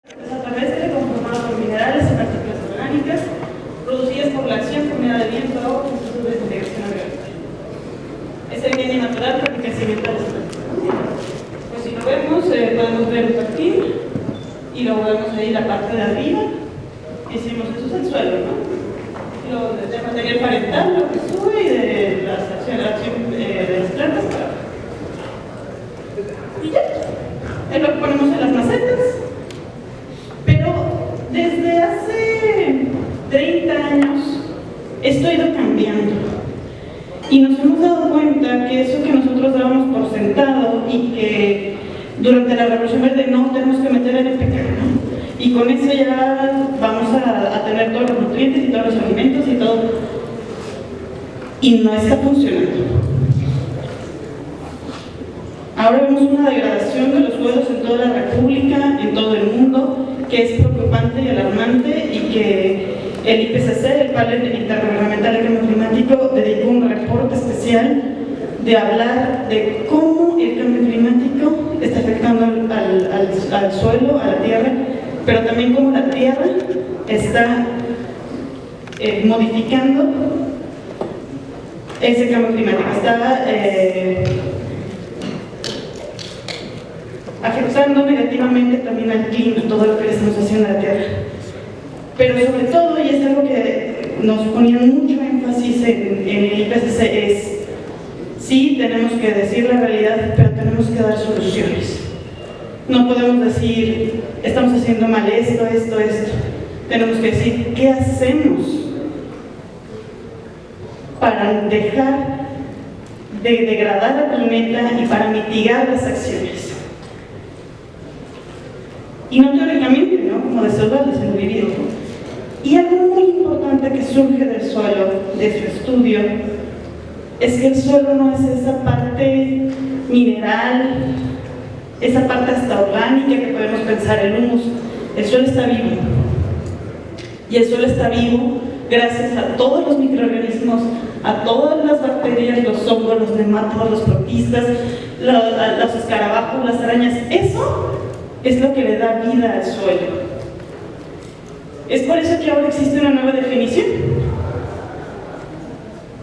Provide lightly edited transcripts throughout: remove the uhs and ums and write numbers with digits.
Extraterrestre conformado por minerales y partículas orgánicas producidas por la acción combinada de viento, agua y procesos de desintegración orgánica. Es el medio natural para el crecimiento de las plantas. Pues si lo vemos, podemos ver el perfil y luego vemos ahí la parte de arriba. Decimos, eso es el suelo, ¿no? Del material parental, lo que sube y de la acción de las plantas para abajo. Y ya, es lo que ponemos en las macetas. Pero desde hace 30 años esto ha ido cambiando y nos hemos dado cuenta que eso que nosotros dábamos por sentado y que durante la Revolución Verde no tenemos que meter en el pecado, ¿no? Y con eso ya vamos a tener todos los nutrientes y todos los alimentos y todo, y no está funcionando. Ahora vemos una degradación de los suelos en toda la República, en todo el mundo, que es preocupante y alarmante, y que el IPCC, el Panel Intergubernamental de Cambio Climático, dedicó un reporte especial de hablar de cómo el cambio climático está afectando al suelo, a la tierra, pero también cómo la tierra está modificando ese cambio climático, está afectando negativamente también al clima, todo lo que le estamos haciendo a la tierra. Pero sobre todo, y es algo que nos ponía mucho énfasis en el IPCC, es sí, tenemos que decir la realidad, pero tenemos que dar soluciones. No podemos decir, estamos haciendo mal esto. Tenemos que decir, ¿qué hacemos para dejar de degradar al planeta y para mitigar las acciones? Y no teóricamente, ¿no? Como de salvarles en lo vivido. Y algo muy importante que surge del suelo, de su estudio, es que el suelo no es esa parte mineral, esa parte hasta orgánica que podemos pensar el humus. El suelo está vivo. Y el suelo está vivo gracias a todos los microorganismos, a todas las bacterias, los hongos, los nemátodos, los protistas, los escarabajos, las arañas. Eso es lo que le da vida al suelo. Es por eso que ahora existe una nueva definición.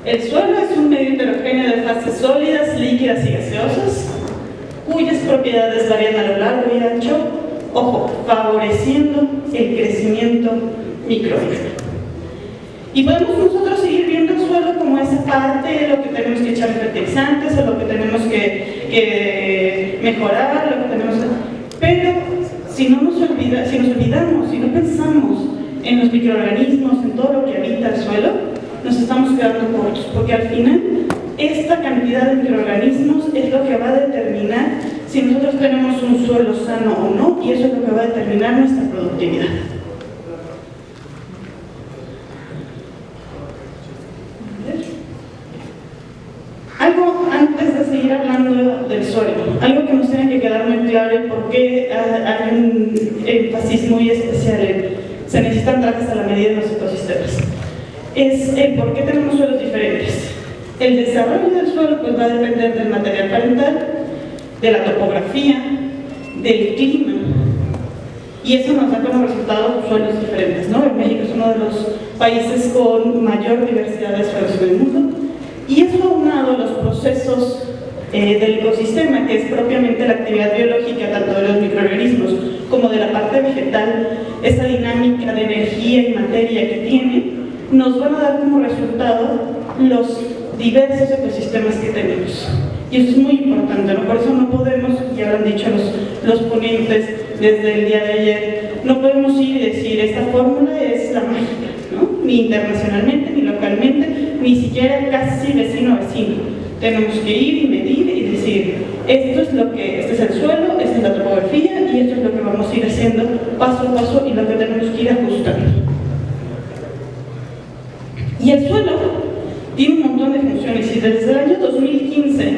El suelo es un medio heterogéneo de fases sólidas, líquidas y gaseosas, cuyas propiedades varían a lo largo y ancho, ojo, favoreciendo el crecimiento microbiano. Y podemos nosotros seguir viendo el suelo como esa parte, lo que tenemos que echar fertilizantes, o lo que tenemos que mejorar, lo que tenemos que... Pero si nos olvidamos, si no pensamos en los microorganismos, en todo lo que habita el suelo, nos estamos quedando cortos, porque al final esta cantidad de microorganismos es lo que va a determinar si nosotros tenemos un suelo sano o no, y eso es lo que va a determinar nuestra productividad. Algo antes de seguir hablando del suelo, algo que nos tiene que quedar muy claro y por qué hay un énfasis muy especial en se necesitan trajes a la medida de los ecosistemas, es el por qué tenemos suelos diferentes. El desarrollo del suelo pues va a depender del material parental, de la topografía, del clima, y eso nos da como resultado suelos diferentes, ¿no? México es uno de los países con mayor diversidad de suelos en el mundo, y eso aunado a los procesos del ecosistema, que es propiamente la actividad biológica tanto de los microorganismos como de la parte vegetal, esa dinámica de energía y materia que tiene, nos van a dar como resultado los diversos ecosistemas que tenemos. Y eso es muy importante, ¿no? Por eso no podemos, ya lo han dicho los ponentes desde el día de ayer, no podemos ir y decir, esta fórmula es la mágica, ¿no? Ni internacionalmente, ni localmente, ni siquiera casi vecino a vecino. Tenemos que ir y medir y decir, este es el suelo, esta es la topografía y esto es lo que vamos a ir haciendo paso a paso y lo que tenemos que ir ajustando. Y el suelo tiene un montón de funciones y desde el año 2015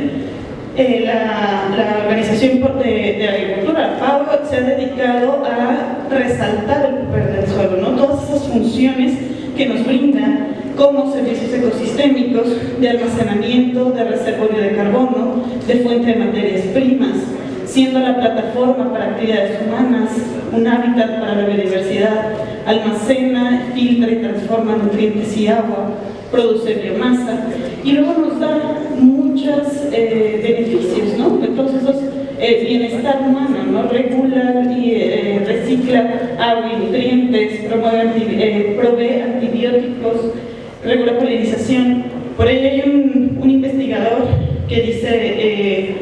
la Organización de Agricultura, FAO, se ha dedicado a resaltar el papel del suelo, ¿no? Todas esas funciones que nos brinda como servicios ecosistémicos, de almacenamiento, de reservorio de carbono, de fuente de materias primas, siendo la plataforma para actividades humanas, un hábitat para la biodiversidad, almacena, filtra y transforma nutrientes y agua, produce biomasa, y luego nos da muchos beneficios, ¿no? Entonces, bienestar humano, ¿no? Regula y recicla agua y nutrientes, provee antibióticos, regula polinización. Por ello hay un investigador que dice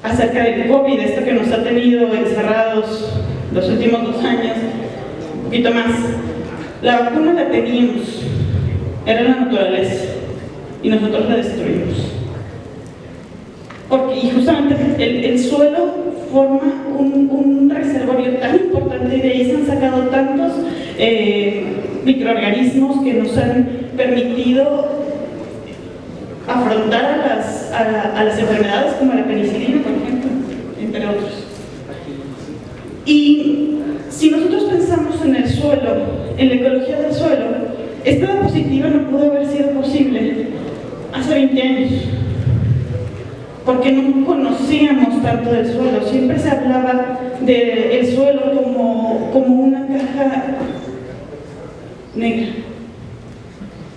acerca del COVID, esto que nos ha tenido encerrados los últimos 2 años, un poquito más. La vacuna la teníamos, era la naturaleza, y nosotros la destruimos. Y justamente el suelo forma un reservorio tan importante, y de ahí se han sacado tantos microorganismos que nos han permitido afrontar a las enfermedades como la penicilina, por ejemplo, entre otros. Y si nosotros pensamos en el suelo, en la ecología del suelo, esta diapositiva no pudo haber sido posible hace 20 años, porque no conocíamos tanto del suelo. Siempre se hablaba del suelo como una caja negra,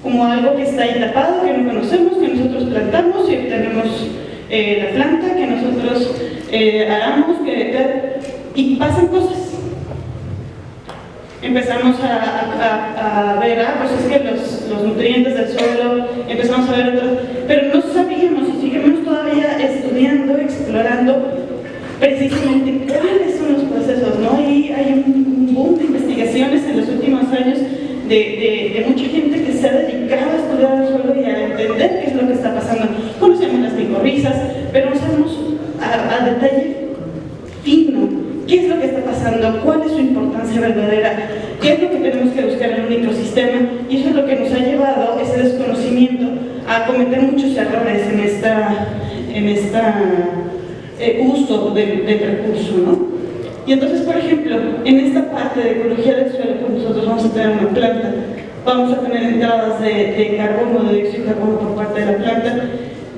como algo que está ahí tapado, que no conocemos, que nosotros plantamos y obtenemos la planta, que nosotros aramos, y pasan cosas. Empezamos a ver, pues es que los nutrientes del suelo, empezamos a ver otros, pero no sabíamos, y seguimos todavía estudiando, explorando precisamente cuáles son los procesos, ¿no? Y hay un boom de investigaciones en los últimos años de mucha gente que se ha dedicado a estudiar el suelo y a entender qué es lo que está pasando. Conocemos las micorrizas, pero no sabemos a detalle fino qué es lo que está pasando, cuál es su importancia verdadera, qué es lo que tenemos que buscar en un ecosistema, y eso es lo que nos ha llevado, ese desconocimiento, a cometer muchos errores en este uso del recurso, ¿no? Y entonces, por ejemplo, en esta parte de ecología del suelo, pues nosotros vamos a tener una planta, vamos a tener entradas de carbono, de dióxido de carbono por parte de la planta.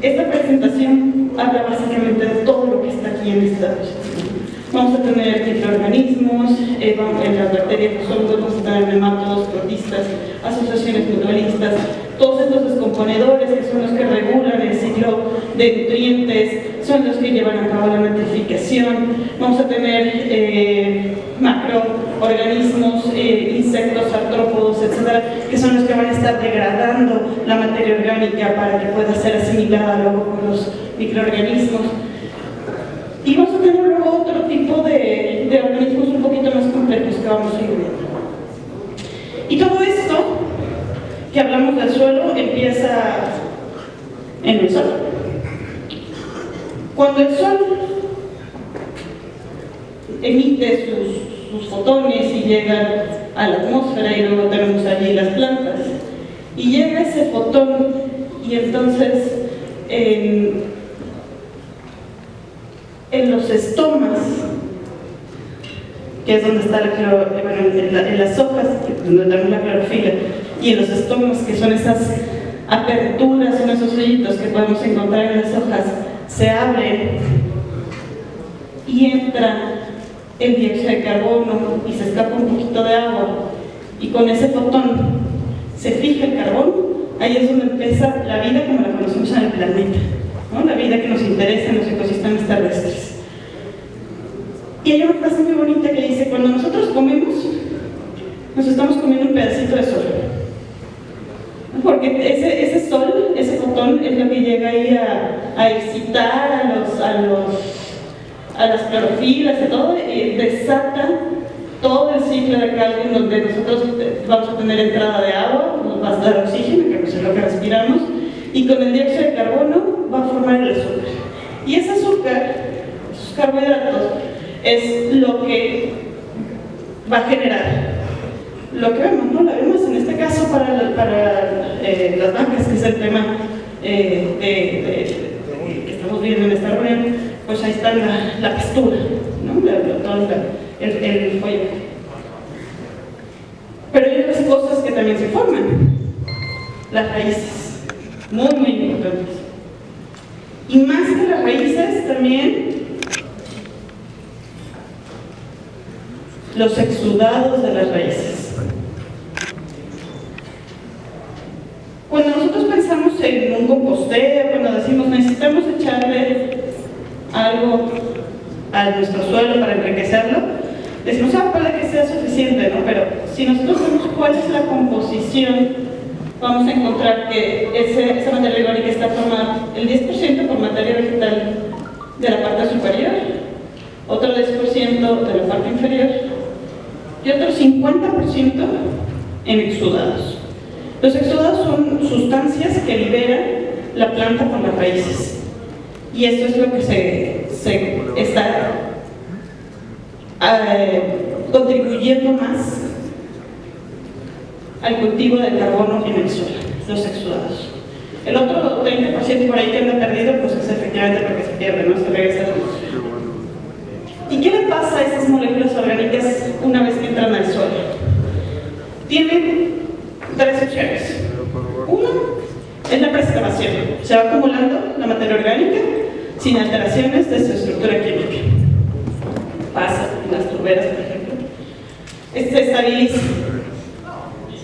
Esta presentación habla básicamente de todo lo que está aquí en esta diapositiva. Vamos a tener microorganismos, las bacterias, los hongos, vamos a tener nematodos, protistas, asociaciones mutualistas, todos estos descomponedores que son los que regulan el ciclo de nutrientes, son los que llevan a cabo la nitrificación. Vamos a tener macroorganismos, insectos, artrópodos, etcétera, que son los que van a estar degradando la materia orgánica para que pueda ser asimilada luego por los microorganismos. Y vamos a tener luego otro tipo de organismos un poquito más complejos que vamos a ir viendo. Y todo esto que hablamos del suelo empieza en el sol. Cuando el sol emite sus fotones y llegan a la atmósfera, y luego tenemos allí las plantas, y llega ese fotón, y entonces en los estomas, que es donde está en las hojas, donde tenemos la clorofila, y en los estomas, que son esas aperturas, son esos hoyitos que podemos encontrar en las hojas, se abren y entra el dióxido de carbono y se escapa un poquito de agua, y con ese fotón se fija el carbono. Ahí es donde empieza la vida como la conocemos en el planeta, ¿no? La vida que nos interesa en los ecosistemas terrestres. Y hay una frase muy bonita que dice: cuando nosotros comemos, nos estamos comiendo un pedacito de sol, porque ese sol, ese fotón, es lo que llega ahí a excitar a las clorofilas y todo, y desata todo el ciclo de Calvin, donde nosotros vamos a tener entrada de agua, nos va a dar oxígeno, que pues es lo que respiramos, y con el dióxido de carbono va a formar el azúcar. Y ese azúcar, esos carbohidratos, es lo que va a generar lo que vemos, ¿no? La vemos en este caso para las vacas, que es el tema que estamos viendo en esta reunión. Pues ahí está la pastura, ¿no? Todo el follaje. Pero hay otras cosas que también se forman, las raíces, muy muy importantes. Y más que las raíces, también los exudados de las raíces. Cuando nosotros pensamos en un composteo, cuando decimos necesitamos echarle algo a nuestro suelo para enriquecerlo, decimos, puede que sea suficiente, ¿no? Pero si nosotros vemos cuál es la composición, vamos a encontrar que esa materia orgánica está formada el 10% por materia vegetal de la parte superior, otro 10% de la parte inferior y otro 50% en exudados. Los exudados son sustancias que libera la planta por las raíces, y esto es lo que se está contribuyendo más al cultivo del carbono en el suelo, los exudados. El otro 30% por ahí que anda perdido, pues es efectivamente porque se pierde, ¿no? Se regresa al atmósfera. ¿Y qué le pasa a esas moléculas orgánicas una vez que entran al suelo? Tienen tres opciones. Una es la preservación. Se va acumulando la materia orgánica sin alteraciones de su estructura química. Pasa en las turberas, por ejemplo. Se estabiliza.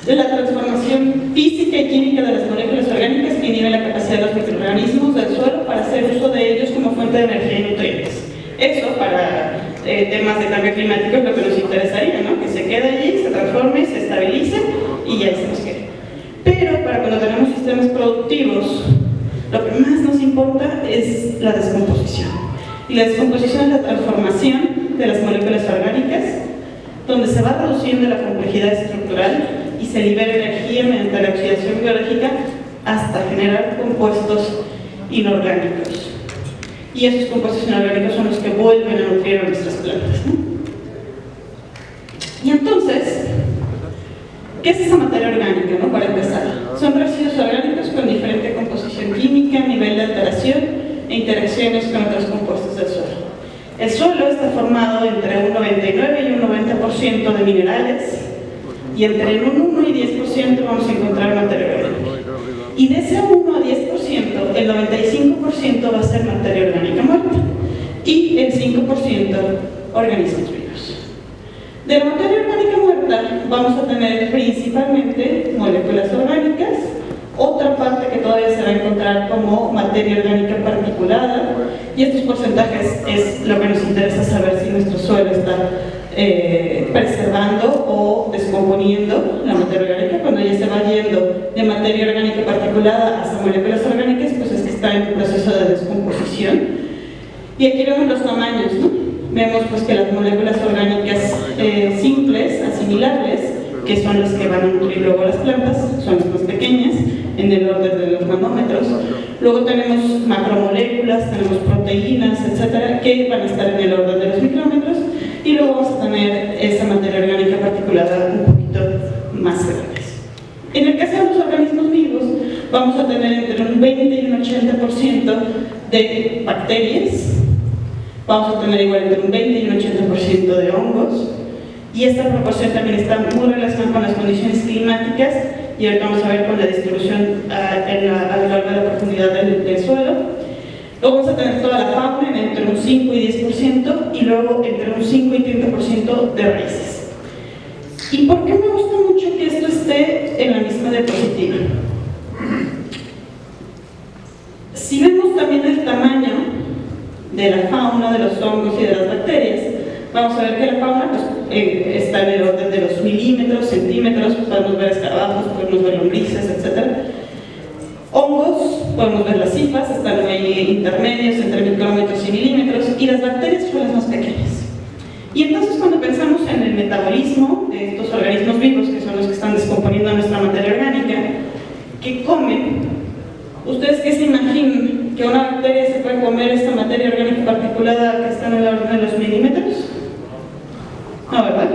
La transformación física y química de las moléculas orgánicas que inhibe la capacidad de los microorganismos del suelo para hacer uso de ellos como fuente de energía y nutrientes. Eso para temas de cambio climático es lo que nos interesaría, ¿no? Que se quede allí, se transforme, se estabilice y ya se nos quede. Pero para cuando tenemos sistemas productivos, lo que más nos importa es la descomposición. Y la descomposición es la transformación de las moléculas orgánicas, donde se va reduciendo la complejidad estructural y se libera energía mediante la oxidación biológica hasta generar compuestos inorgánicos. Y esos compuestos inorgánicos son los que vuelven a nutrir a nuestras plantas, ¿no? Y entonces, ¿qué es esa materia orgánica, ¿no? Para empezar, son residuos orgánicos con diferente composición química, nivel de alteración e interacciones con otros compuestos del suelo. El suelo está formado entre un 99 y un 90% de minerales, y entre un 1 y 10% vamos a encontrar materia orgánica. Y de ese 1 a 10%, el 95% va a ser materia orgánica muerta y el 5% organismos vivos. De la materia orgánica muerta vamos a tener principalmente moléculas orgánicas, otra parte que todavía se va a encontrar como materia orgánica particulada, y estos porcentajes es lo que nos interesa saber si nuestro suelo está preservando o descomponiendo la materia orgánica. Cuando ya se va yendo de materia orgánica particulada hasta moléculas orgánicas, pues es que está en un proceso de descomposición. Y aquí vemos los tamaños, ¿no? Vemos pues que las moléculas orgánicas simples, asimilables, que son las que van a nutrir luego las plantas, son las más pequeñas, en el orden de los nanómetros. Luego tenemos macromoléculas, tenemos proteínas, etcétera, que van a estar en el orden de los micrómetros. Y luego vamos a tener esa materia orgánica particulada un poquito más grandes. En el caso de los organismos vivos, vamos a tener entre un 20 y un 80% de bacterias, vamos a tener igual entre un 20 y un 80% de hongos, y esta proporción también está muy relacionada con las condiciones climáticas, y ahorita vamos a ver con la distribución a lo largo de la profundidad del suelo. Luego vamos a tener toda la fauna entre un 5 y 10% y luego entre un 5 y 30% de raíces. ¿Y por qué me gusta mucho que esto esté en la misma diapositiva? Si vemos también el tamaño de la fauna, de los hongos y de las bacterias, vamos a ver que la fauna pues, está en el orden de los milímetros, centímetros, podemos ver escarabajos, podemos ver lombrices, etc. Hongos, podemos ver las cifras, están ahí intermedios entre micrómetros y milímetros, y las bacterias son las más pequeñas. Y entonces cuando pensamos en el metabolismo de estos organismos vivos, que son los que están descomponiendo nuestra materia orgánica, que comen, ¿ustedes qué se imaginan? ¿Que una bacteria se puede comer esta materia orgánica particulada que está en el orden de los milímetros? No, ¿verdad?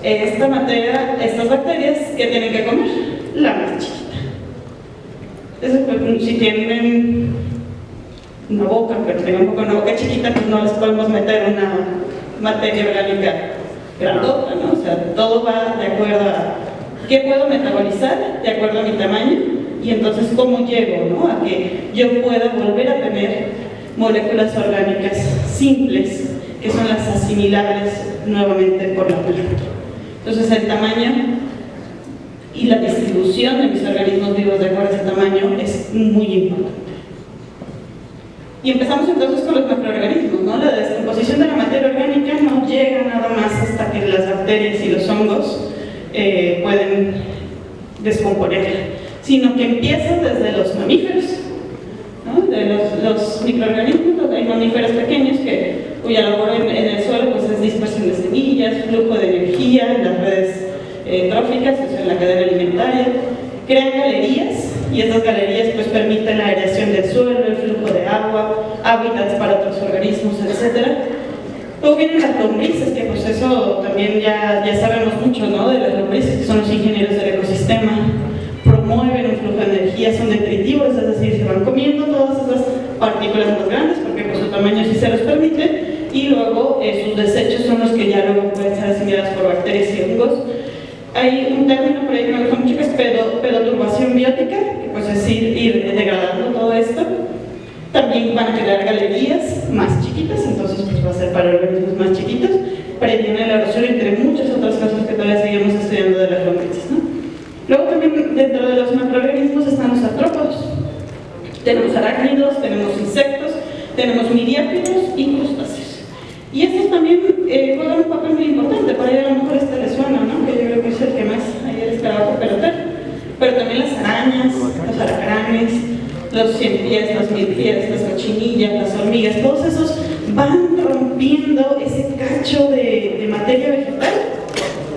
Estas bacterias, ¿qué tienen que comer? La más chiquita. Si tienen una boca, pero tengan una boca chiquita, pues no les podemos meter una materia orgánica grandota, ¿no? O sea, todo va de acuerdo a qué puedo metabolizar, de acuerdo a mi tamaño, y entonces cómo llego, ¿no? A que yo pueda volver a tener moléculas orgánicas simples, que son las asimilables nuevamente por la planta. Entonces el tamaño y la distribución de mis organismos vivos de acuerdo a ese tamaño es muy importante. Y empezamos entonces con los macroorganismos, ¿no? La descomposición de la materia orgánica no llega nada más hasta que las bacterias y los hongos pueden descomponerla, sino que empieza desde los mamíferos, ¿no? De los microorganismos. Hay mamíferos pequeños cuya labor en el suelo pues, es dispersión de semillas, flujo de energía en las redes tróficas, o sea, en la cadena alimentaria. Crean galerías y estas galerías pues, permiten la aireación del suelo, el flujo de agua, hábitats para otros organismos, etc. Luego vienen las lombrices, que pues eso también ya sabemos mucho, ¿no? De las lombrices, que son los ingenieros del ecosistema. Promueven un flujo de energía, son detritivos, es decir, se van comiendo todas esas partículas más grandes porque pues, su tamaño sí se los permite, y luego sus desechos son los que ya luego pueden ser asimilados por bacterias y hongos. Hay un término por ahí que me gusta mucho que es pedoturbación biótica, que pues es ir degradando todo esto. También van a crear galerías más chiquitas, entonces pues va a ser para organismos más chiquitos, previene la erosión, entre muchas otras cosas que todavía seguimos estudiando de las lombrices, ¿no? Luego también dentro de los macroorganismos están los artrópodos. Tenemos arácnidos, tenemos insectos, tenemos miriápidos y crustáceos. Y estos también juegan un papel muy importante. Por ahí a lo mejor este les suena, ¿no? Que yo creo que es el que más ayer estaba por pelotero. Pero también las arañas, los alacranes, los 100 pies, los 1000 pies, las cochinillas, las hormigas, todos esos van rompiendo ese cacho de materia vegetal,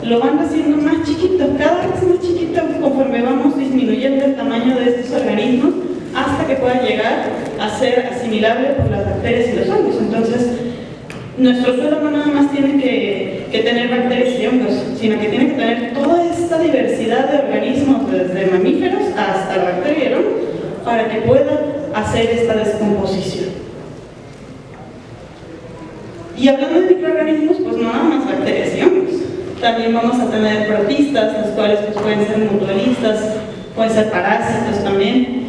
lo van haciendo más chiquito, cada vez más chiquito, conforme vamos disminuyendo el tamaño de estos organismos, hasta que pueda llegar a ser asimilable por las bacterias y los hongos. Entonces, nuestro suelo no nada más tiene que tener bacterias y hongos, sino que tiene que tener toda esta diversidad de organismos, desde mamíferos hasta la bacteria y el hongo, para que pueda hacer esta descomposición. Y hablando de microorganismos, pues no nada más bacterias y hongos. También vamos a tener protistas, los cuales pues, pueden ser mutualistas, pueden ser parásitos también,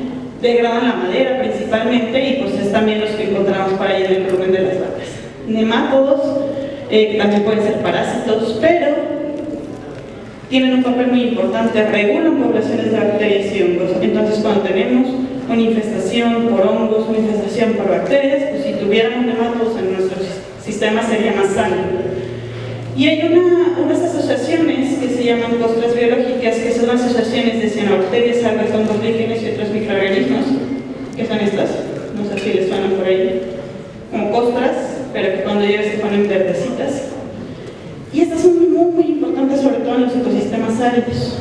degradan la madera principalmente, y pues es también los que encontramos por ahí en el volumen de las vacas. Nemátodos, que también pueden ser parásitos, pero tienen un papel muy importante, regulan poblaciones de bacterias y hongos. Entonces cuando tenemos una infestación por hongos, una infestación por bacterias, pues si tuviéramos nemátodos en nuestro sistema sería más sano. Y hay unas asociaciones que se llaman costras biológicas, que son asociaciones de cianobacterias, algas, hongos, líquenes y otros microorganismos, que son estas, no sé si les suenan por ahí, como costras, pero que cuando llegan se ponen verdecitas. Y estas son muy importantes, sobre todo en los ecosistemas áridos.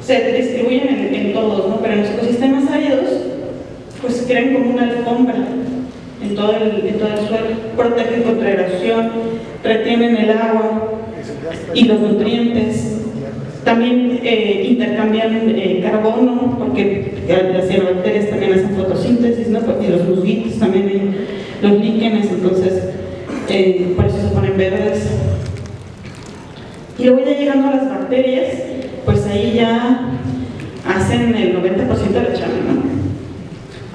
Se distribuyen en todos, ¿no? Pero en los ecosistemas áridos, pues crean como una alfombra en todo el suelo, protegen contra erosión, retienen el agua y los nutrientes. También intercambian carbono, porque las cianobacterias también hacen fotosíntesis, ¿no? Y los musguitos también, los líquenes, entonces por eso se ponen verdes. Y luego ya llegando a las bacterias, pues ahí ya hacen el 90% de la chamba, ¿no?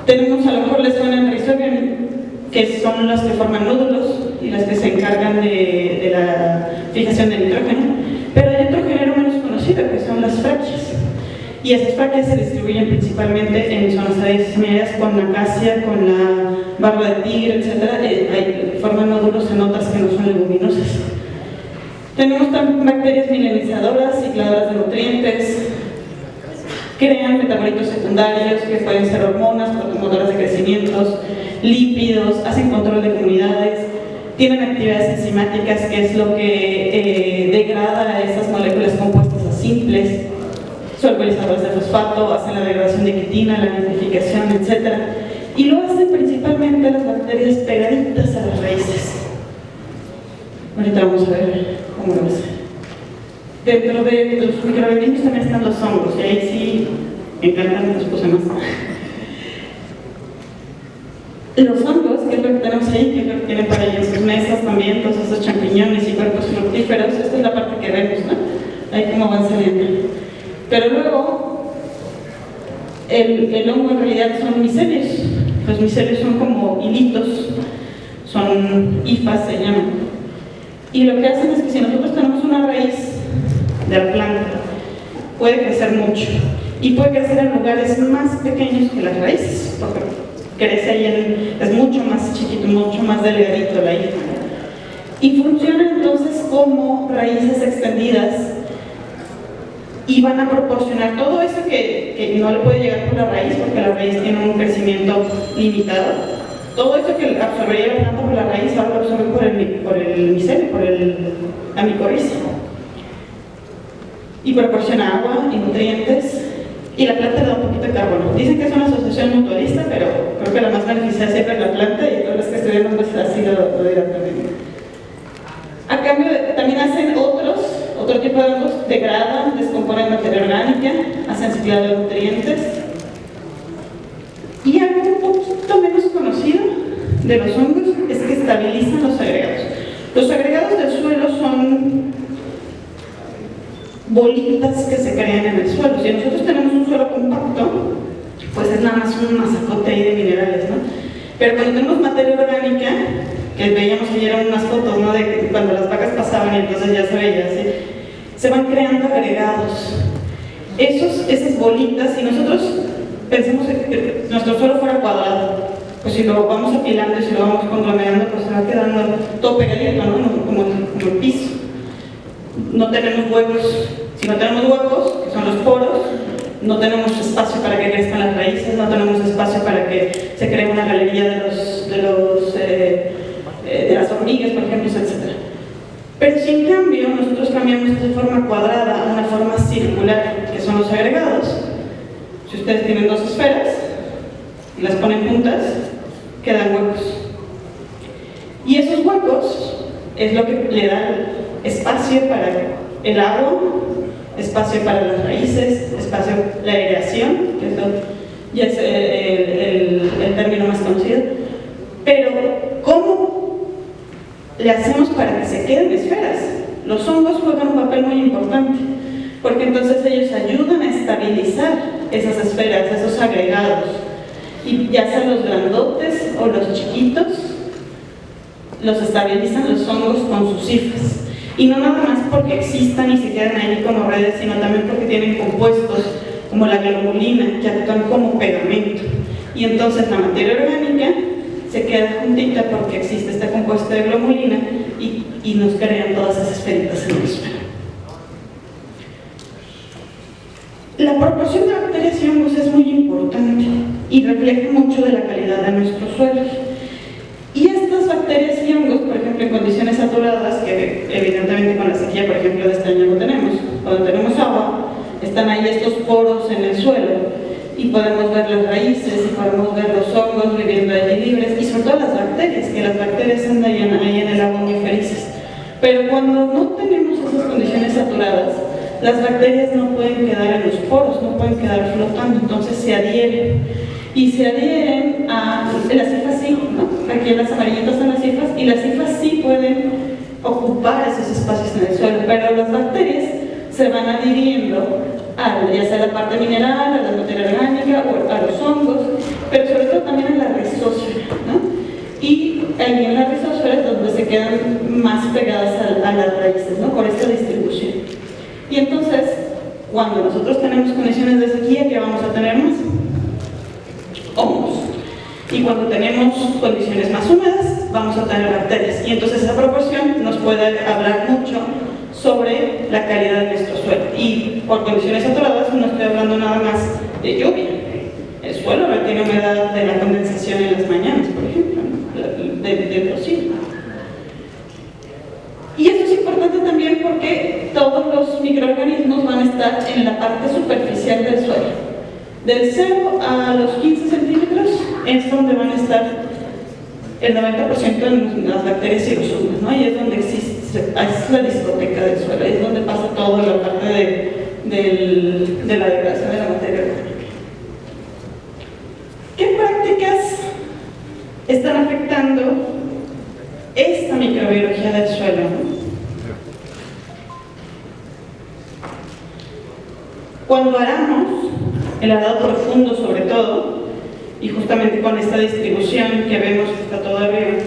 Tenemos, a lo mejor les suena el Rhizobium, que son las que forman nódulos y las que se encargan de la fijación de nitrógeno, pero hay otro género menos conocido que son las fraquias, y esas fraquias se distribuyen principalmente en zonas áridas con la acacia, con la barba de tigre, etc. Forman nódulos en otras que no son leguminosas. Tenemos también bacterias milenizadoras, cicladoras de nutrientes, crean metabolitos secundarios que pueden ser hormonas, promotoras de crecimientos, lípidos, hacen control de comunidades, tienen actividades enzimáticas, que es lo que degrada a esas moléculas compuestas a simples, solubilizadores de fosfato, hacen la degradación de quitina, la nitrificación, etc. Y lo hacen principalmente las bacterias pegaditas a las raíces. Ahorita vamos a ver cómo lo hacen. Dentro de los microorganismos también están los hongos, y ahí sí me encantan, los puse más. Los hongos, que es lo que tenemos ahí, que es lo que tienen para ahí en sus mesas también, todos esos champiñones y cuerpos fructíferos, esta es la parte que vemos, ¿no? Ahí cómo van saliendo. Pero luego, el hongo en realidad son micelios. Los micelios son como hilitos, son hifas se llaman. Y lo que hacen es que si nosotros tenemos una raíz de la planta, puede crecer mucho y puede crecer en lugares más pequeños que las raíces, porque crece ahí es mucho más chiquito, mucho más delgadito la hija. Y funciona entonces como raíces extendidas y van a proporcionar todo eso que no le puede llegar por la raíz, porque la raíz tiene un crecimiento limitado. Todo eso que absorbería la planta por la raíz ahora lo absorbe por el micelio, la micorriza. Y proporciona agua y nutrientes, y la planta le da un poquito de carbono. Dicen que es una asociación mutualista, pero creo que la más beneficiada siempre es la planta, y todos los que estudian pues así lo dirán también. A cambio, también hacen otro tipo de hongos, degradan, descomponen materia orgánica, hacen ciclado de nutrientes. Y algo un poquito menos conocido de los hongos es que estabilizan los agregados. Los agregados del suelo son bolitas que se crean en el suelo. Si nosotros tenemos un suelo compacto, pues es nada más un masacote ahí de minerales, ¿no? Pero cuando tenemos materia orgánica, que veíamos ayer en unas fotos, ¿no? De cuando las vacas pasaban y entonces ya se veía así, se van creando agregados. Esas bolitas, si nosotros pensemos que nuestro suelo fuera cuadrado, pues si lo vamos apilando y si lo vamos conglomerando, pues se va quedando todo pegadito, ¿no? Como el piso. No tenemos huecos. Si no tenemos huecos, que son los poros, no tenemos espacio para que crezcan las raíces, no tenemos espacio para que se cree una galería de las hormigas, por ejemplo, etc. Pero si en cambio nosotros cambiamos esa forma cuadrada a una forma circular, que son los agregados, si ustedes tienen dos esferas y las ponen juntas, quedan huecos. Y esos huecos es lo que le da espacio para el agua, espacio para las raíces, espacio para la aireación, que eso ya es el término más conocido. Pero, ¿cómo le hacemos para que se queden esferas? Los hongos juegan un papel muy importante, porque entonces ellos ayudan a estabilizar esas esferas, esos agregados, y ya sean los grandotes o los chiquitos, los estabilizan los hongos con sus hifas. Y no nada más porque existan y se quedan ahí como redes, sino también porque tienen compuestos como la glomulina, que actúan como pegamento. Y entonces la materia orgánica se queda juntita porque existe este compuesto de glomulina y nos crean todas esas esferitas en el suelo. La proporción de bacterias y hongos es muy importante y refleja mucho de la calidad de nuestro suelo. Y estas bacterias y hongos, por ejemplo, en condiciones saturadas, que evidentemente con la sequía, por ejemplo, de este año no tenemos, cuando tenemos agua, están ahí estos poros en el suelo y podemos ver las raíces y podemos ver los hongos viviendo allí libres, y sobre todo las bacterias, que las bacterias andan ahí en el agua muy felices. Pero cuando no tenemos esas condiciones saturadas, las bacterias no pueden quedar en los poros, no pueden quedar flotando, entonces se adhieren. Y se adhieren a las hifas, sí, ¿no? Aquí las amarillitas son las hifas, y las hifas sí pueden ocupar esos espacios en el suelo, pero las bacterias se van adhiriendo a ya sea la parte mineral, a la materia orgánica o a los hongos, pero sobre todo también a la rizósfera, ¿no? Y ahí en la rizósfera es donde se quedan más pegadas a las raíces, ¿no? Por esta distribución. Y entonces, cuando nosotros tenemos condiciones de sequía, ¿qué vamos a tener más? Hongos. Y cuando tenemos condiciones más húmedas, vamos a tener bacterias. Y entonces esa proporción nos puede hablar mucho sobre la calidad de nuestro suelo. Y por condiciones saturadas no estoy hablando nada más de lluvia. El suelo retiene humedad de la condensación en las mañanas, por ejemplo, ¿no? de rocío. Y esto es importante también porque todos los microorganismos van a estar en la parte superficial del suelo. Del 0 a los 15 centímetros es donde van a estar el 90% de las bacterias y los hongos, ¿no? Y es donde existe, es la discoteca del suelo, es donde pasa toda la parte de la degradación de la materia orgánica. ¿Qué prácticas están afectando esta microbiología del suelo? Cuando aramos, el arado profundo sobre todo, y justamente con esta distribución que vemos que está todo arriba,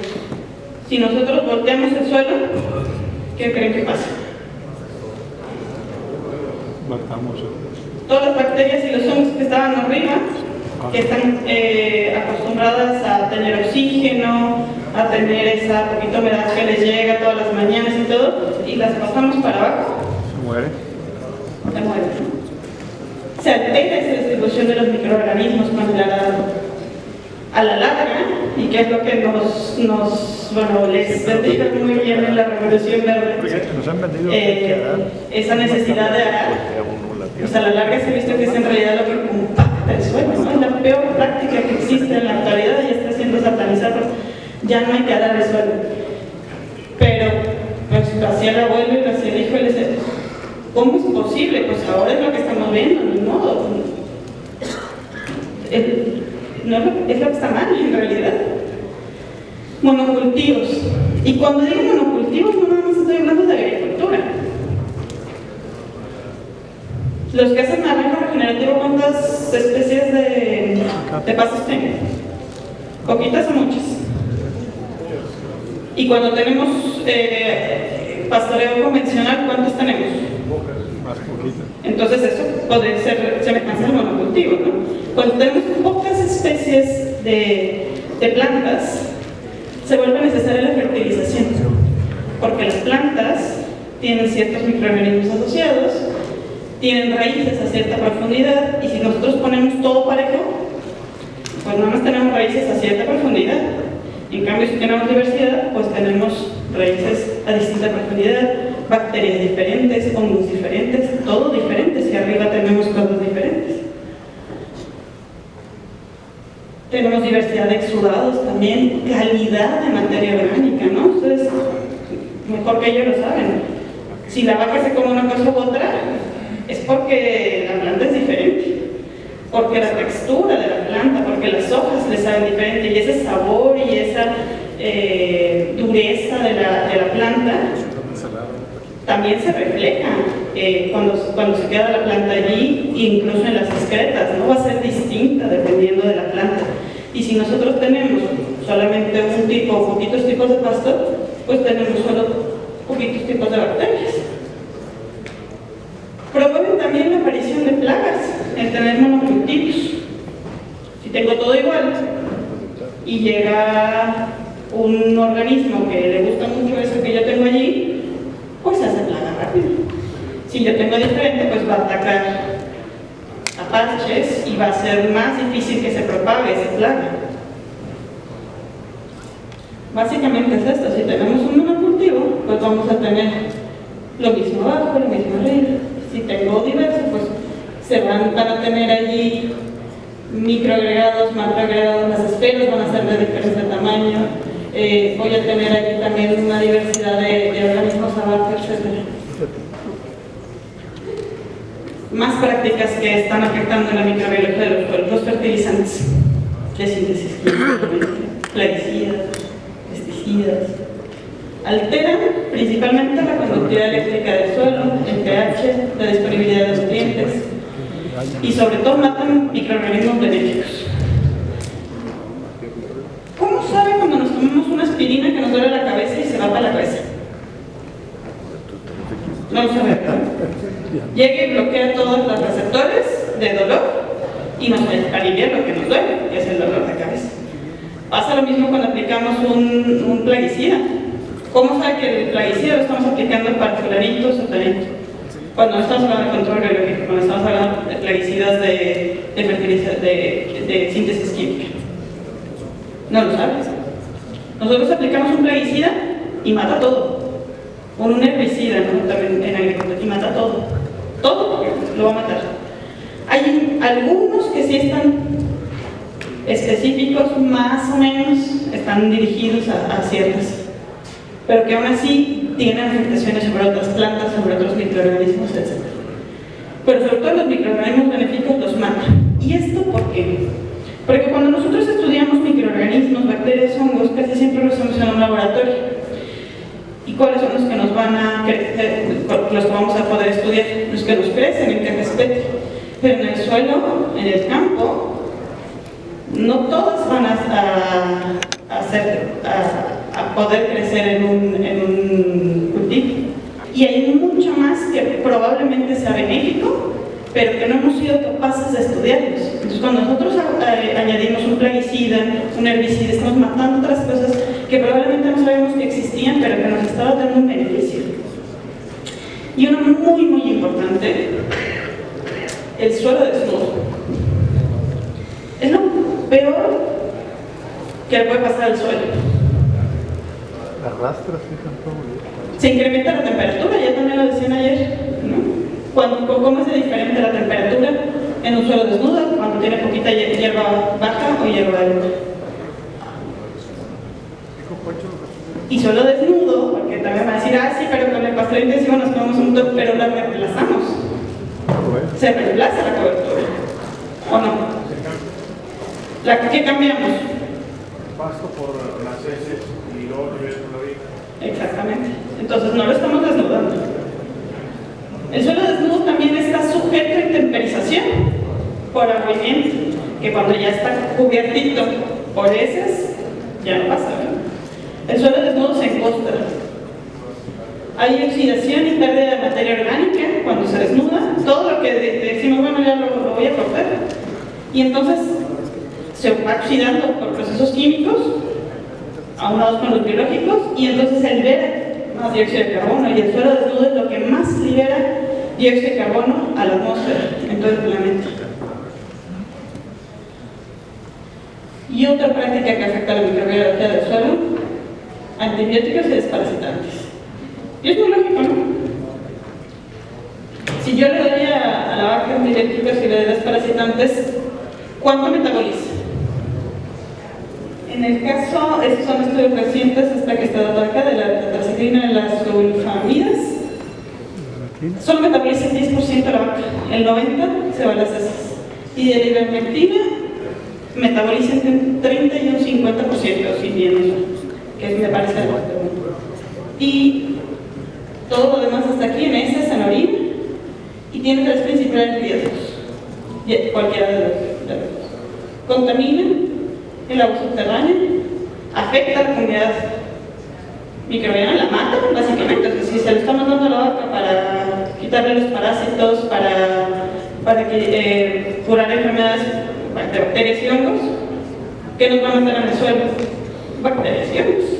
si nosotros volteamos el suelo, ¿qué creen que pasa? Matamos. Todas las bacterias y los hongos que estaban arriba, que están acostumbradas a tener oxígeno, a tener esa poquita humedad que les llega todas las mañanas y todo, y las pasamos para abajo, Se muere. se mueren. Se altera esa distribución de los microorganismos cuando a la larga, y que es lo que bueno, les vendieron muy bien en la Revolución Verde, Nos han vendido esa necesidad de arar, pues a la larga se ha visto que es en realidad lo que compacta el suelo, ¿no? Es la peor práctica que existe en la actualidad y está siendo satanizada, ya no hay que arar el suelo. Pero, pues lo hacía el abuelo y lo hacía el hijo y le decía, ¿cómo es posible? Pues ahora es lo que estamos viendo, ni modo. No es lo que está mal en realidad. Monocultivos. Y cuando digo monocultivos, no nada más estoy hablando de agricultura. Los que hacen manejo regenerativo, ¿cuántas especies de pastos tienen? ¿Poquitas o muchas? Y cuando tenemos pastoreo convencional, ¿cuántos tenemos? más poquito. Entonces eso podría ser semejanza al monocultivo, ¿no? Cuando tenemos pocas especies de plantas, se vuelve necesaria la fertilización, porque las plantas tienen ciertos microorganismos asociados, tienen raíces a cierta profundidad, y si nosotros ponemos todo parejo, pues nada más tenemos raíces a cierta profundidad. En cambio, si tenemos diversidad, pues tenemos raíces a distinta profundidad, bacterias diferentes, hongos diferentes, todo diferente, si arriba tenemos cosas diferentes. Tenemos diversidad de exudados también, calidad de materia orgánica, ¿no? Ustedes mejor que ellos lo saben. Si la vaca se come una cosa u otra, es porque la planta es diferente, porque la textura de la planta, porque las hojas le saben diferente, y ese sabor y esa dureza de la planta también se refleja cuando se queda la planta allí, incluso en las excretas, ¿no? Va a ser distinta dependiendo de la planta. Y si nosotros tenemos solamente un tipo o poquitos tipos de pasto, pues tenemos solo poquitos tipos de bacterias. Promueven también la aparición de plagas, el tener monocultivos. Si tengo todo igual y llega un organismo que le gusta mucho eso que yo tengo allí, pues se hace plaga rápido. Si yo tengo diferente, pues va a atacar a parches y va a ser más difícil que se propague esa plaga. Básicamente es esto: si tenemos un monocultivo, pues vamos a tener lo mismo abajo, lo mismo arriba. Si tengo diverso, pues van a tener allí microagregados, macroagregados, las esferas van a ser de diferente tamaño, voy a tener allí también una diversidad de organismos abajo, etc. Más prácticas que están afectando la microbiología de los suelos: los fertilizantes de síntesis química, plaguicidas, pesticidas. Alteran principalmente la conductividad eléctrica del suelo, el pH, la disponibilidad de nutrientes y sobre todo matan microorganismos benéficos. ¿Cómo sabe cuando nos tomamos una aspirina que nos duele la cabeza y se va para la cabeza? No lo sabe. Llega y bloquea todos los receptores de dolor y nos alivia lo que nos duele, que es el dolor de cabeza. Pasa lo mismo cuando aplicamos un plaguicida. ¿Cómo sabe que el plaguicida lo estamos aplicando para fulanito o sotanito? Cuando no estamos hablando de control biológico, cuando estamos hablando de plaguicidas de síntesis química. No lo sabes. Nosotros aplicamos un plaguicida y mata todo. Un herbicida, ¿no? También en agricultura, y mata todo. Todo lo va a matar. Hay algunos que sí están específicos, más o menos, están dirigidos a ciertas, pero que aún así tienen afectaciones sobre otras plantas, sobre otros microorganismos, etc. Pero sobre todo los microorganismos benéficos los matan. ¿Y esto por qué? Porque cuando nosotros estudiamos microorganismos, bacterias, hongos, casi siempre lo hacemos en un laboratorio. ¿Y cuáles son los que nos van a crecer, los que vamos a poder estudiar? Los que nos crecen, el que respete. Pero en el suelo, en el campo, no todas van a poder crecer en un cultivo. Y hay mucho más que probablemente sea benéfico, pero que no hemos sido capaces de estudiarlos. Entonces, cuando nosotros añadimos un plaguicida, un herbicida, estamos matando otras cosas que probablemente no sabíamos que existían, pero que nos estaba dando un beneficio. Y uno muy, muy importante, el suelo desnudo. Es lo peor que le puede pasar al suelo. Arrastras, sí, Se incrementa la temperatura, ya también lo decían ayer, ¿no? ¿Cómo es diferente la temperatura en un suelo desnudo cuando tiene poquita hierba baja o hierba alta? Y suelo desnudo, porque también van a decir, sí, pero con el pastoreo intensivo nos ponemos un top, pero la reemplazamos. Se reemplaza la cobertura, ¿o no? ¿Qué cambiamos? Pasto por las heces y luego la vida. Exactamente. Entonces no lo estamos desnudando. El suelo desnudo también está sujeto a intemperización por abrimiento, que cuando ya está cubiertito por heces, ya no pasa, ¿no? El suelo desnudo se encosta. Hay oxidación y pérdida de materia orgánica cuando se desnuda. Todo lo que decimos, bueno, ya lo voy a cortar. Y entonces se va oxidando por procesos químicos, aunados con los biológicos, y entonces se libera más dióxido de carbono. Y el suelo desnudo es lo que más libera dióxido de carbono a la atmósfera en todo el planeta. Y otra práctica que afecta a la microbiología del suelo: antibióticos y desparasitantes. Y es muy lógico, ¿no? Si yo le doy a la vaca antibióticos y le doy desparasitantes, ¿cuánto metaboliza? En el caso, estos son estudios recientes, esta que está dada acá, de la tetracyclina y las sulfamidas, solo metaboliza el 10% de la vaca, el 90% se va a las heces. Y de la ivermectina metaboliza entre un 30 y un 50%, si bien, que me parece algo. Y todo lo demás hasta aquí en heces, en orina, y tiene tres principales riesgos, cualquiera de los dos. Contamina el agua subterránea, afecta a la comunidad microbiana, la mata básicamente. O sea, si se le está mandando a la vaca para quitarle los parásitos, para curar enfermedades de bacterias y hongos, ¿qué nos va a matar en el suelo? Bacterias y hongos.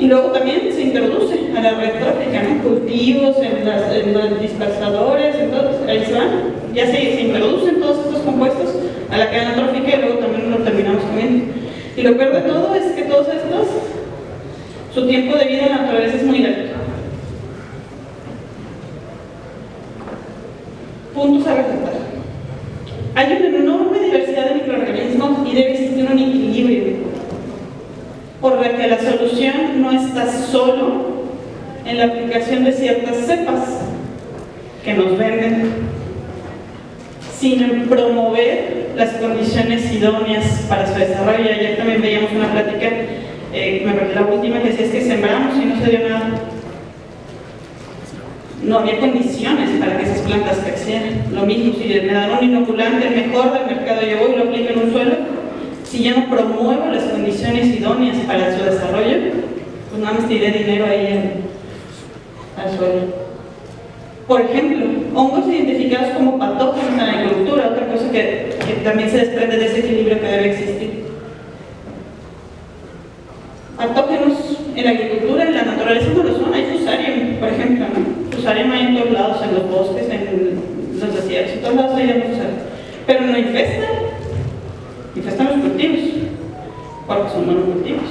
Y luego también se introduce a la red trófica, ¿no? Cultivos, en los dispersadores, entonces ahí se van, ya se introducen todos estos compuestos a la cadena trófica y luego también lo terminamos comiendo. Y lo peor de todo es que todos estos, su tiempo de vida en la naturaleza es muy largo. Puntos a resaltar. Hay una enorme diversidad de microorganismos y debe existir un equilibrio, por la que la solución no está solo en la aplicación de ciertas cepas que nos venden, sino en promover las condiciones idóneas para su desarrollo. Ayer también veíamos una plática, la última, que decía es que sembramos y no se dio nada. No había condiciones para que esas plantas crecieran. Lo mismo, si me dan un inoculante, el mejor del mercado, yo voy y lo aplico en un suelo, si yo no promuevo las condiciones idóneas para su desarrollo, pues nada más tiré dinero ahí al suelo. Por ejemplo, hongos identificados como patógenos en la agricultura, otra cosa que también se desprende de ese equilibrio que debe existir. Patógenos en la agricultura, en la naturaleza no lo son. Hay fusarium, por ejemplo, ¿no? Fusarium hay en todos lados, en los bosques, en los desiertos, en todos lados hay fusarium. Pero no infestan los cultivos, porque son monocultivos.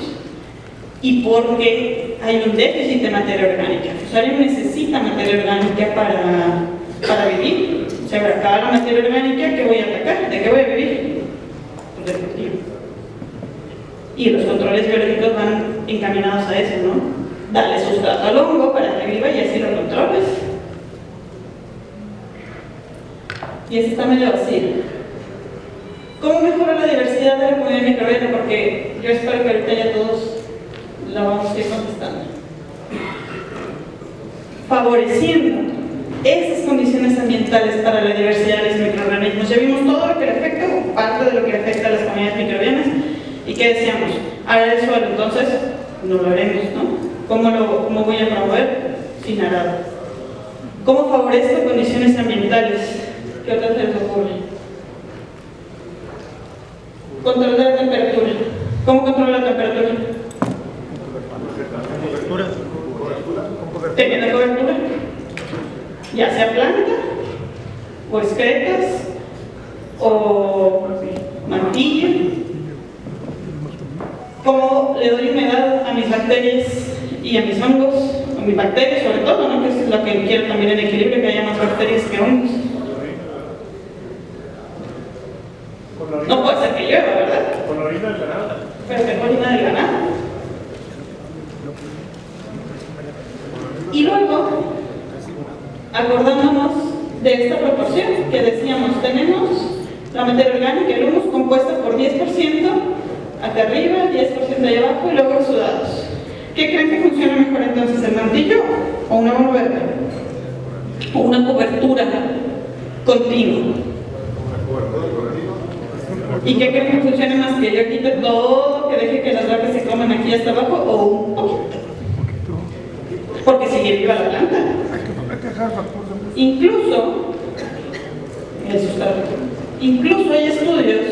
Y porque hay un déficit de materia orgánica. El fusarium necesita materia orgánica para vivir. Se acaba la materia orgánica, ¿qué voy a atacar? ¿De qué voy a vivir? Pues del cultivo. Y los controles biológicos van encaminados a eso, ¿no? Dale sustrato al hongo para que viva y así lo controles. Y eso está medio vacío. ¿Cómo mejora la diversidad de la comunidad microbiana? Porque yo espero que ahorita ya todos la vamos a ir contestando. Favoreciendo esas condiciones ambientales para la diversidad de los microorganismos. Ya vimos todo lo que le afecta, o parte de lo que le afecta a las comunidades microbianas. ¿Y qué decíamos? Arar el suelo, entonces no lo haremos, ¿no? ¿Cómo voy a promover? sin arado. ¿Cómo favorezco condiciones ambientales? ¿Qué otra se les ocurre? Control de la temperatura. ¿Cómo controla la temperatura? Teniendo cobertura, ya sea planta, o excretas, o mantilla. ¿Cómo le doy humedad a mis bacterias y a mis hongos? A mis bacterias sobre todo, ¿no? Que es lo que quiero también en equilibrio, que haya más bacterias que hongos. No puede ser que llueva, ¿verdad? Con la orina del ganado. Pero que no orina del ganado. Y luego, acordándonos de esta proporción que decíamos, tenemos la materia orgánica, el humus, compuesta por 10% acá arriba, 10% allá abajo y luego los sudados. ¿Qué creen que funciona mejor entonces, el mantillo o una barbeta? O una cobertura continua. ¿Y qué creen que funcione más? ¿Que yo quite todo, que deje que las vacas se coman aquí hasta abajo o un poquito? Porque sigue viva la planta. Incluso hay estudios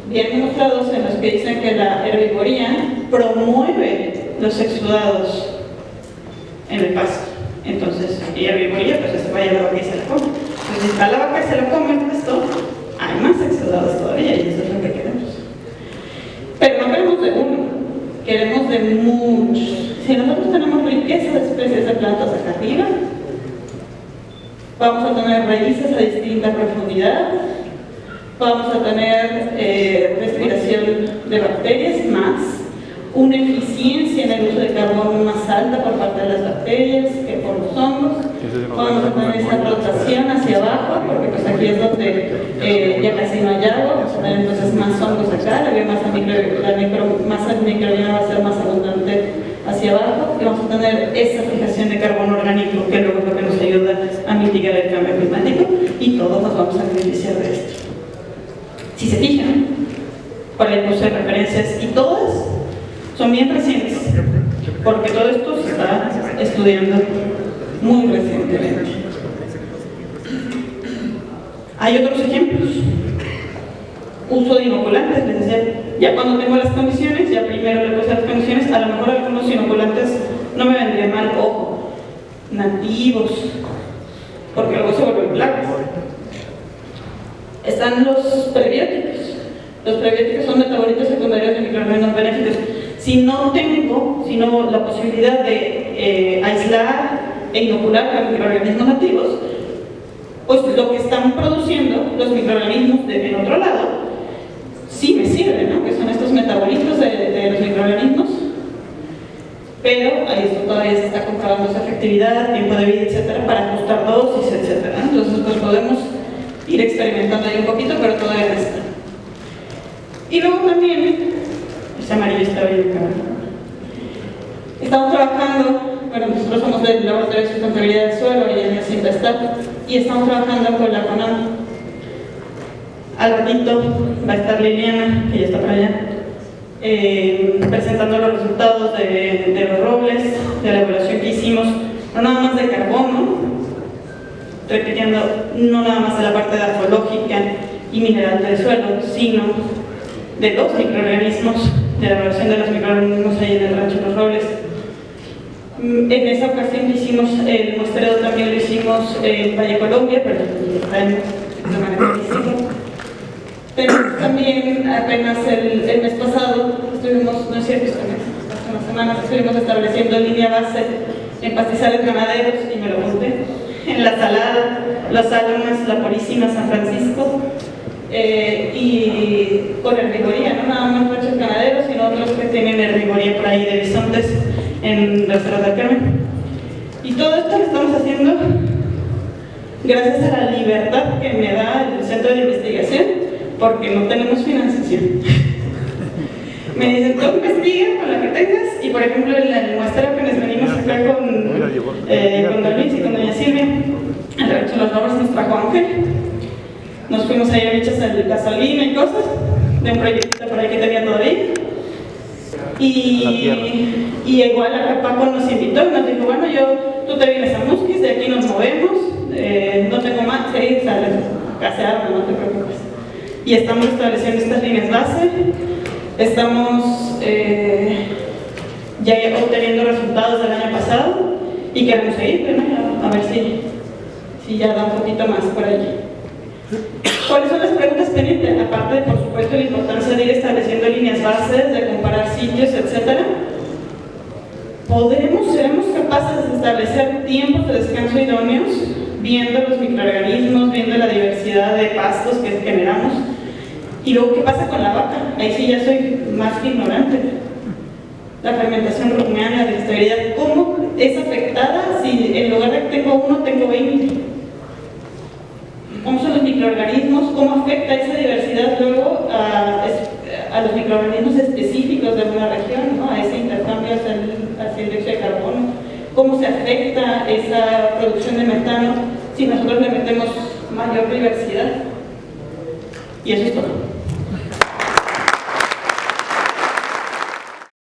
bien demostrados en los que dicen que la herbivoría promueve los exudados en el pasto. Entonces, y herbivoría, pues se vaya la vaca y se la come. Entonces, si está la vaca y se la come el pasto, hay más exudados todavía y eso es lo que queremos. Pero no queremos de uno, queremos de muchos. Si nosotros tenemos riqueza de especies de plantas acá arriba, vamos a tener raíces a distinta profundidad, vamos a tener respiración de bacterias más, una eficiencia en el uso de carbono más alta por parte de las bacterias que por los hongos, vamos a tener esa rotación hacia abajo, porque pues aquí es donde ya casi no hay agua, vamos a tener entonces más hongos acá, la masa microbiana va a ser más abundante hacia abajo y vamos a tener esa fijación de carbono orgánico que luego es lo que nos ayuda a mitigar el cambio climático y todos nos vamos a beneficiar de esto. Si se fijan, para el curso de referencias y todas son bien recientes, porque todo esto se está estudiando muy recientemente. Hay otros ejemplos. Uso de inoculantes, les decía, ya cuando tengo las condiciones, ya primero le puse las condiciones, a lo mejor algunos inoculantes no me vendría mal, ojo, nativos, porque luego se vuelven placas. Están los prebióticos. Los prebióticos son metabolitos secundarios de microorganismos benéficos. Si no la posibilidad de aislar e inocular a microorganismos nativos, pues lo que están produciendo los microorganismos en otro lado, sí me sirve, ¿no? Que son estos metabolitos de los microorganismos, pero esto todavía se está comprobando su efectividad, tiempo de vida, etcétera, para ajustar dosis, etcétera. Entonces, pues podemos ir experimentando ahí un poquito, pero todavía no está. Y luego también, ese amarillo está bien acá. Estamos trabajando, bueno, nosotros somos del Laboratorio de Sustentabilidad del Suelo y en el CIMBESTAT, y estamos trabajando con la CONAM. Al ratito va a estar Liliana, que ya está por allá, presentando los resultados de los robles, de la evaluación que hicimos, no nada más de carbono, repitiendo, no nada más de la parte grafológica y mineral del suelo, sino de los microorganismos, de la evaluación de los microorganismos ahí en el rancho Los Robles. En esa ocasión que hicimos el muestreo también lo hicimos en Valle Colombia, pero de manera física. Pero también apenas el mes pasado estuvimos, no es cierto, hace unas semanas estuvimos estableciendo línea base en pastizales ganaderos y me lo apunté. En La Salada, Los Álamos, La Purísima, San Francisco, y con herbivoría, no nada más ranchos ganaderos, sino otros que tienen herbivoría por ahí de bisontes en la Cerro del Carmen. Y todo esto lo estamos haciendo gracias a la libertad que me da el centro de investigación, porque no tenemos financiación. Me dicen, tú investiga con la que tengas, y por ejemplo en el muestreo que nos venimos acá con Don Luis y con Doña Silvia, el rancho Los Robles nos trajo Ángel. Nos fuimos ahí a echas de gasolina y cosas, de un proyectito por ahí que tenía todavía. Y igual acá Paco nos invitó auditó y nos dijo, bueno, tú te vienes a Musquis, de aquí nos movemos, no tengo más, sí, sales, casear, no te preocupes. Y estamos estableciendo estas líneas base, estamos ya obteniendo resultados del año pasado y queremos seguir, ¿no? A ver si ya da un poquito más por ahí. ¿Cuáles son las preguntas pendientes? Aparte de, por supuesto, la importancia de ir estableciendo líneas bases, de comparar sitios, etc. ¿Seremos capaces de establecer tiempos de descanso idóneos, viendo los microorganismos, viendo la diversidad de pastos que generamos? Y luego, ¿qué pasa con la vaca? Ahí sí ya soy más que ignorante. La fermentación rumiana, la estabilidad, ¿cómo es afectada si en lugar de que tengo uno, tengo 20? ¿Cómo son los microorganismos? ¿Cómo afecta esa diversidad luego a los microorganismos específicos de una región, ¿no? A ese intercambio hacia el dióxido de carbono? ¿Cómo se afecta esa producción de metano si nosotros le metemos mayor diversidad? Y eso es todo.